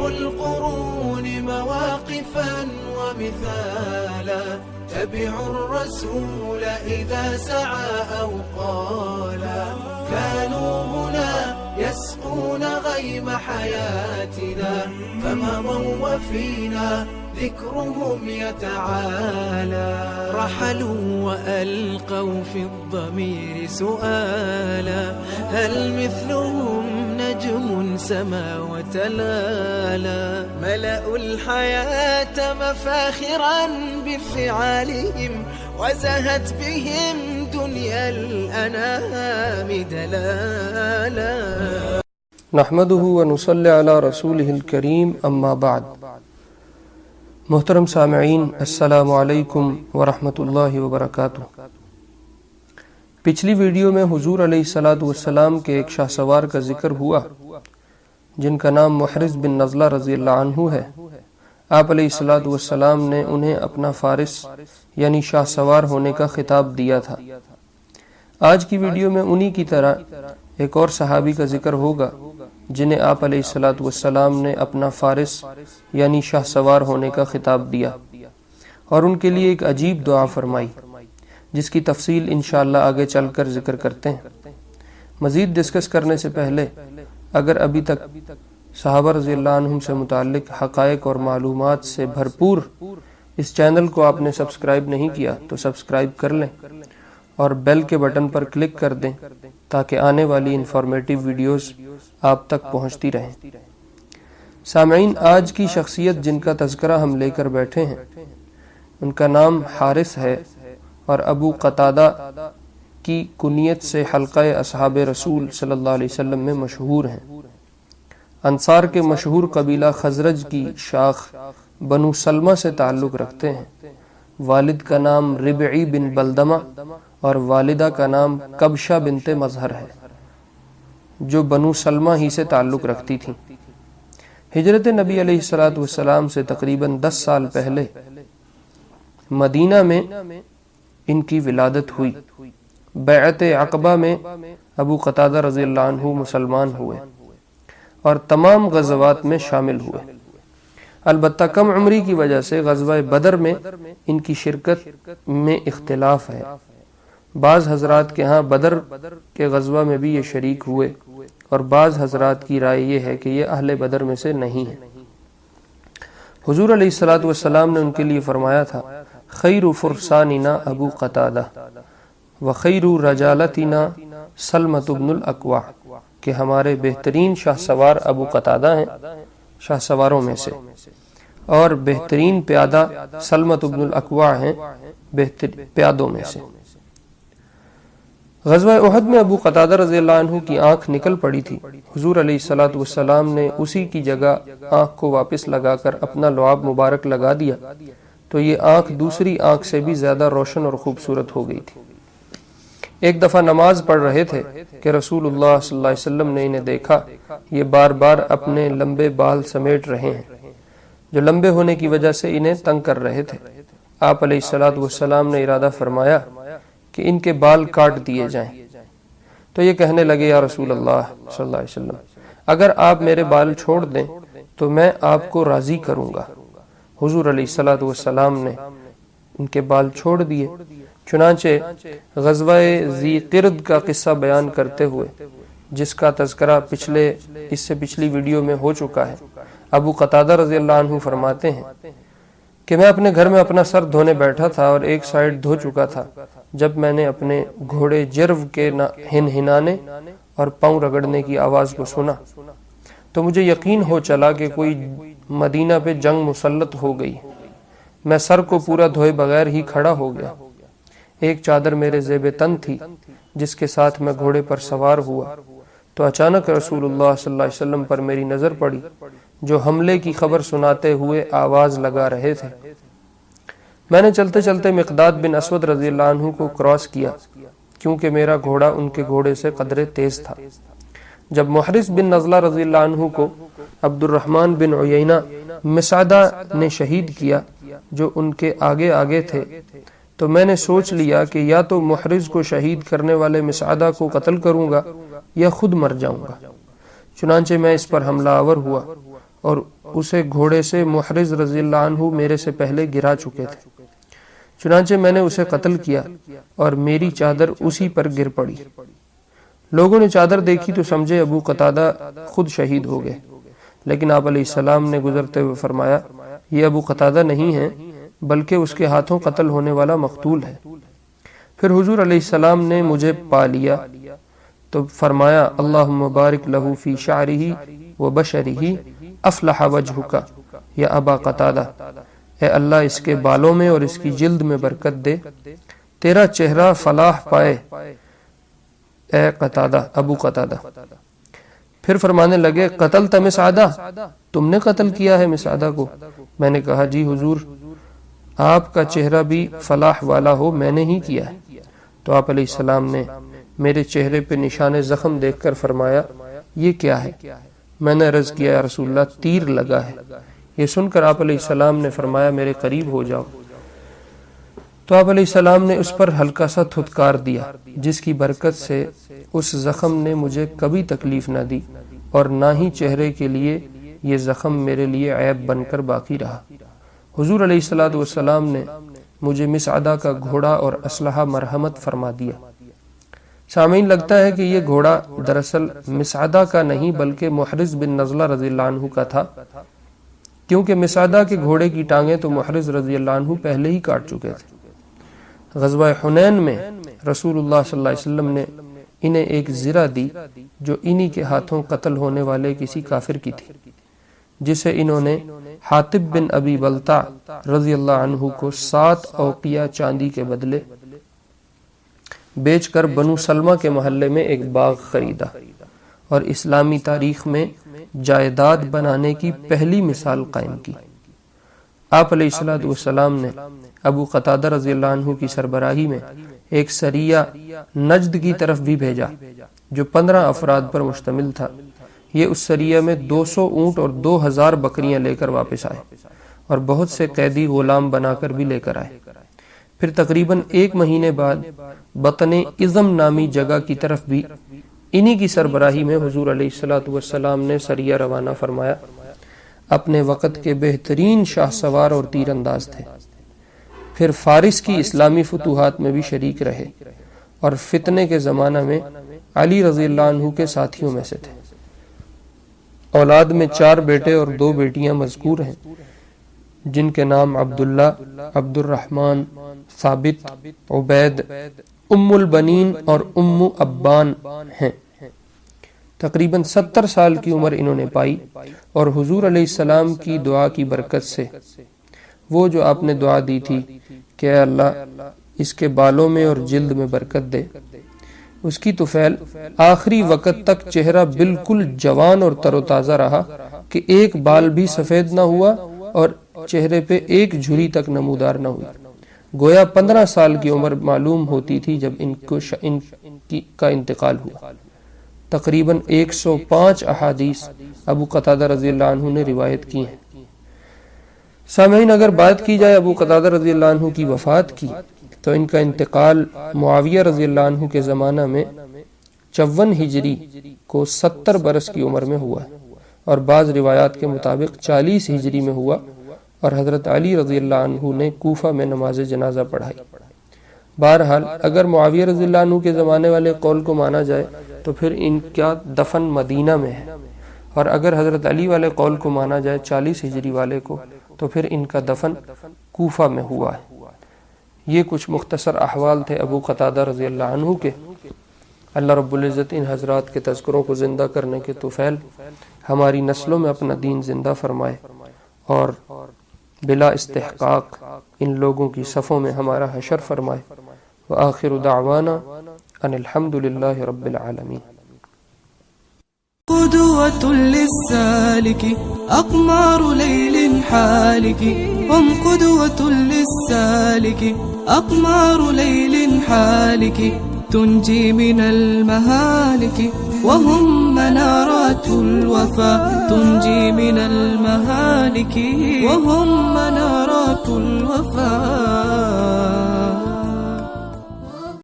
القرون مواقفا ومثالا تبعوا الرسول إذا سعى أو قالا كانوا هنا يسقون غيم حياتنا فمضوا وفينا ذكرهم يتعالى رحلوا وألقوا في الضمير سؤالا هل مثلهم نجم سما وتلالا ملأوا الحياة مفاخرا بفعالهم وزهت بهم دنيا الأنام دلالا نحمده ونصلي على رسوله الكريم اما بعد. محترم سامعین، السلام علیکم ورحمۃ اللہ وبرکاتہ۔ پچھلی ویڈیو میں حضور علیہ السلام کے ایک شاہ سوار کا ذکر ہوا جن کا نام محرز بن نزلہ رضی اللہ عنہ ہے۔ آپ علیہ السلام نے انہیں اپنا فارس یعنی شاہ سوار ہونے کا خطاب دیا تھا۔ آج کی ویڈیو میں انہی کی طرح ایک اور صحابی کا ذکر ہوگا جنہیں آپ علیہ السلام نے اپنا فارس یعنی شاہ سوار ہونے کا خطاب دیا اور ان کے لیے ایک عجیب دعا فرمائی جس کی تفصیل انشاءاللہ آگے چل کر ذکر کرتے ہیں۔ مزید ڈسکس کرنے سے پہلے اگر ابھی تک صحابہ رضی اللہ عنہم سے متعلق حقائق اور معلومات سے بھرپور اس چینل کو آپ نے سبسکرائب نہیں کیا تو سبسکرائب کر لیں اور بیل کے بٹن پر کلک کر دیں تاکہ آنے والی انفارمیٹیو ویڈیوز آپ تک پہنچتی رہیں۔ سامعین، آج کی شخصیت جن کا تذکرہ ہم لے کر بیٹھے ہیں ان کا نام حارث ہے اور ابو قتادہ کی کنیت سے حلقہ اصحاب رسول صلی اللہ علیہ وسلم میں مشہور ہیں۔ انصار کے مشہور قبیلہ خزرج کی شاخ بنو سلمہ سے تعلق رکھتے ہیں۔ والد کا نام ربعی بن بلدمہ اور والدہ کا نام کبشہ بنت مظہر ہے جو بنو سلمہ ہی سے تعلق رکھتی تھیں۔ ہجرت نبی علیہ السلام سے تقریباً 10 سال پہلے مدینہ میں ان کی ولادت ہوئی۔ بیعت عقبہ میں ابو قتادہ رضی اللہ عنہ مسلمان ہوئے اور تمام غزوات میں شامل ہوئے۔ البتہ کم عمری کی وجہ سے غزوہ بدر میں ان کی شرکت میں اختلاف ہے۔ بعض حضرات کے ہاں بدر کے غزوہ میں بھی یہ شریک ہوئے اور بعض حضرات کی رائے یہ ہے کہ یہ اہل بدر میں سے نہیں ہیں۔ حضور علیہ السلام نے ان کے لیے فرمایا تھا خیر فرساننا ابو قتادہ وخیر رجالتنا سلمۃ بن الاکوع، کہ ہمارے بہترین شاہ سوار ابو قتادہ ہیں شاہ سواروں میں سے، اور بہترین پیادہ سلمۃ بن الاکوع ہیں پیادوں میں سے۔ غزوہ احد میں ابو قتادہ رضی اللہ عنہ کی آنکھ نکل پڑی تھی۔ حضور علیہ السلام نے اسی کی جگہ آنکھ کو واپس لگا کر اپنا لعاب مبارک لگا دیا تو یہ آنکھ دوسری آنکھ سے بھی زیادہ روشن اور خوبصورت ہو گئی تھی۔ ایک دفعہ نماز پڑھ رہے تھے کہ رسول اللہ صلی اللہ علیہ وسلم نے انہیں دیکھا، یہ بار بار اپنے لمبے بال سمیٹ رہے ہیں جو لمبے ہونے کی وجہ سے انہیں تنگ کر رہے تھے۔ آپ علیہ السلام نے ارادہ فرمایا کہ ان کے بال کاٹ دیے جائیں، تو یہ کہنے لگے یا رسول اللہ صلی اللہ علیہ وسلم، اگر آپ میرے بال چھوڑ دیں تو میں آپ کو راضی کروں گا۔ حضور علیہ السلام نے ان کے بال چھوڑ دیے۔ چنانچہ غزوہ ذی قرد کا قصہ بیان کرتے ہوئے جس کا تذکرہ اس سے پچھلی ویڈیو میں ہو چکا ہے، ابو قتادہ رضی اللہ عنہ فرماتے ہیں کہ میں اپنے گھر میں اپنا سر دھونے بیٹھا تھا اور ایک سائیڈ دھو چکا تھا جب میں نے اپنے گھوڑے جرو کے ہنہنانے اور پاؤں رگڑنے کی آواز کو سنا تو مجھے یقین ہو چلا کہ کوئی مدینہ پہ جنگ مسلط ہو گئی۔ میں سر کو پورا دھوئے بغیر ہی کھڑا ہو گیا۔ ایک چادر میرے زیب تن تھی جس کے ساتھ میں گھوڑے پر سوار ہوا تو اچانک رسول اللہ صلی اللہ علیہ وسلم پر میری نظر پڑی جو حملے کی خبر سناتے ہوئے آواز لگا رہے تھے۔ میں نے چلتے چلتے مقداد بن اسود رضی اللہ عنہ کو کراس کیا کیونکہ میرا گھوڑا ان کے گھوڑے سے قدرے تیز تھا۔ جب محرز بن نزلہ رضی اللہ عنہ کو عبد الرحمن بن عیینہ مسعدہ نے شہید کیا جو ان کے آگے آگے تھے تو میں نے سوچ لیا کہ یا تو محرز کو شہید کرنے والے مسعدہ کو قتل کروں گا یا خود مر جاؤں گا۔ چنانچہ میں اس پر حملہ آور ہوا اور اسے گھوڑے سے محرز رضی اللہ عنہ میرے سے پہلے گرا چکے تھے، چنانچہ میں نے اسے قتل کیا اور میری چادر اسی پر گر پڑی۔ لوگوں نے چادر دیکھی تو سمجھے ابو قتادہ خود شہید ہو گئے، لیکن آپ علیہ السلام نے گزرتے ہوئے فرمایا یہ ابو قتادہ نہیں ہے بلکہ اس کے ہاتھوں قتل ہونے والا مقتول ہے۔ پھر حضور علیہ السلام نے مجھے پا لیا تو فرمایا اللہم بارک لہ فی شعرہ و بشرہ افلح وجہک یا ابا قتادہ، اے اللہ اس کے بالوں میں اور اس کی جلد میں برکت دے، تیرا چہرہ فلاح پائے اے قتادہ، ابو قتادہ۔ پھر فرمانے لگے قتلت مسعدہ، تم نے قتل کیا ہے مسعدہ کو؟ میں نے کہا جی حضور، آپ کا چہرہ بھی فلاح والا ہو، میں نے ہی کیا ہے۔ تو آپ علیہ السلام نے میرے چہرے پہ نشان زخم دیکھ کر فرمایا یہ کیا ہے؟ میں نے عرض کیا یا رسول اللہ تیر لگا ہے۔ یہ سن کر آپ علیہ السلام نے فرمایا میرے قریب ہو جاؤ۔ تو آپ علیہ السلام نے اس پر ہلکا سا تھتکار دیا، جس کی برکت سے اس زخم نے مجھے کبھی تکلیف نہ دی اور نہ ہی چہرے کے لیے یہ زخم میرے لیے عیب بن کر باقی رہا۔ حضور علیہ السلام نے مجھے مسعدہ کا گھوڑا اور اسلحہ مرحمت فرما دیا۔ سامعین، لگتا ہے کہ یہ گھوڑا دراصل مسعدہ کا نہیں بلکہ محرز بن نضلہ رضی اللہ عنہ کا تھا، کیونکہ مسعدہ کے گھوڑے کی ٹانگیں تو محرز رضی اللہ عنہ پہلے ہی کاٹ چکے تھے۔ غزوہ حنین میں رسول اللہ صلی اللہ علیہ وسلم نے انہیں ایک زرہ دی جو انہی کے ہاتھوں قتل ہونے والے کسی کافر کی تھی، جسے انہوں نے حاطب بن ابی بلتع رضی اللہ عنہ کو 7 اوقیہ چاندی کے بدلے بیچ کر بنو سلمہ کے محلے میں ایک باغ خریدا اور اسلامی تاریخ میں جائیداد بنانے کی پہلی مثال قائم کی۔ آپ علیہ السلام نے ابو قتادہ رضی اللہ عنہ کی سربراہی میں ایک سریہ نجد کی طرف بھی بھیجا جو 15 افراد پر مشتمل تھا۔ یہ اس سریہ میں 200 اونٹ اور 2000 بکریاں لے کر واپس آئے اور بہت سے قیدی غلام بنا کر بھی لے کر آئے۔ پھر تقریباً 1 مہینے بعد بطن اعظم نامی جگہ کی طرف بھی انہی کی سربراہی میں حضور علیہ السلام نے سریہ روانہ فرمایا۔ اپنے وقت کے بہترین شاہ سوار اور تیر انداز تھے۔ پھر فارس کی اسلامی فتوحات میں بھی شریک رہے اور فتنے کے زمانہ میں علی رضی اللہ عنہ کے ساتھیوں میں سے تھے۔ اولاد میں 4 بیٹے اور 2 بیٹیاں مذکور ہیں، جن کے نام عبداللہ، عبد الرحمن، ثابت، عبید، ام البنین اور ام ابان ہیں۔ تقریباً 70 سال کی عمر انہوں نے پائی اور حضور علیہ السلام کی دعا کی برکت سے وہ جو آپ نے دعا دی تھی کہ اے اللہ اس کے بالوں میں اور جلد میں برکت دے، اس کی طفیل آخری وقت تک چہرہ بالکل جوان اور تر و تازہ رہا کہ ایک بال بھی سفید نہ ہوا اور چہرے پہ ایک جھری تک نمودار نہ ہوئی۔ گویا 15 سال کی عمر معلوم ہوتی تھی جب ان کا انتقال ہوا۔ تقریباً 105 احادیث ابو قتادہ رضی اللہ عنہ نے روایت کی ہیں۔ سامعین، اگر بات کی جائے ابو قتادہ رضی اللہ عنہ کی وفات کی تو ان کا انتقال معاویہ رضی اللہ عنہ کے زمانہ میں 54 ہجری کو 70 برس کی عمر میں ہوا ہے اور بعض روایات کے مطابق 40 ہجری میں ہوا، اور حضرت علی رضی اللہ عنہ نے کوفہ میں نماز جنازہ پڑھائی۔ بہرحال اگر معاویہ رضی اللہ عنہ کے زمانے والے قول کو مانا جائے تو پھر ان کا دفن مدینہ میں ہے، اور اگر حضرت علی والے قول کو مانا جائے 40 ہجری والے کو تو پھر ان کا دفن کوفہ میں ہوا ہے۔ یہ کچھ مختصر احوال تھے ابو قتادہ رضی اللہ عنہ کے۔ اللہ رب العزت ان حضرات کے تذکروں کو زندہ کرنے کے توفیل ہماری نسلوں میں اپنا دین زندہ فرمائے اور بلا استحقاق ان لوگوں کی صفوں میں ہمارا حشر فرمائے۔ وآخر دعوانا ان الحمد للہ رب العالمین۔ قدوة للسالك أقمار ليل حالك، هم قدوة للسالك أقمار ليل حالك، تنجي من المهالك وهم منارات الوفا، تنجي من المهالك وهم منارات الوفا.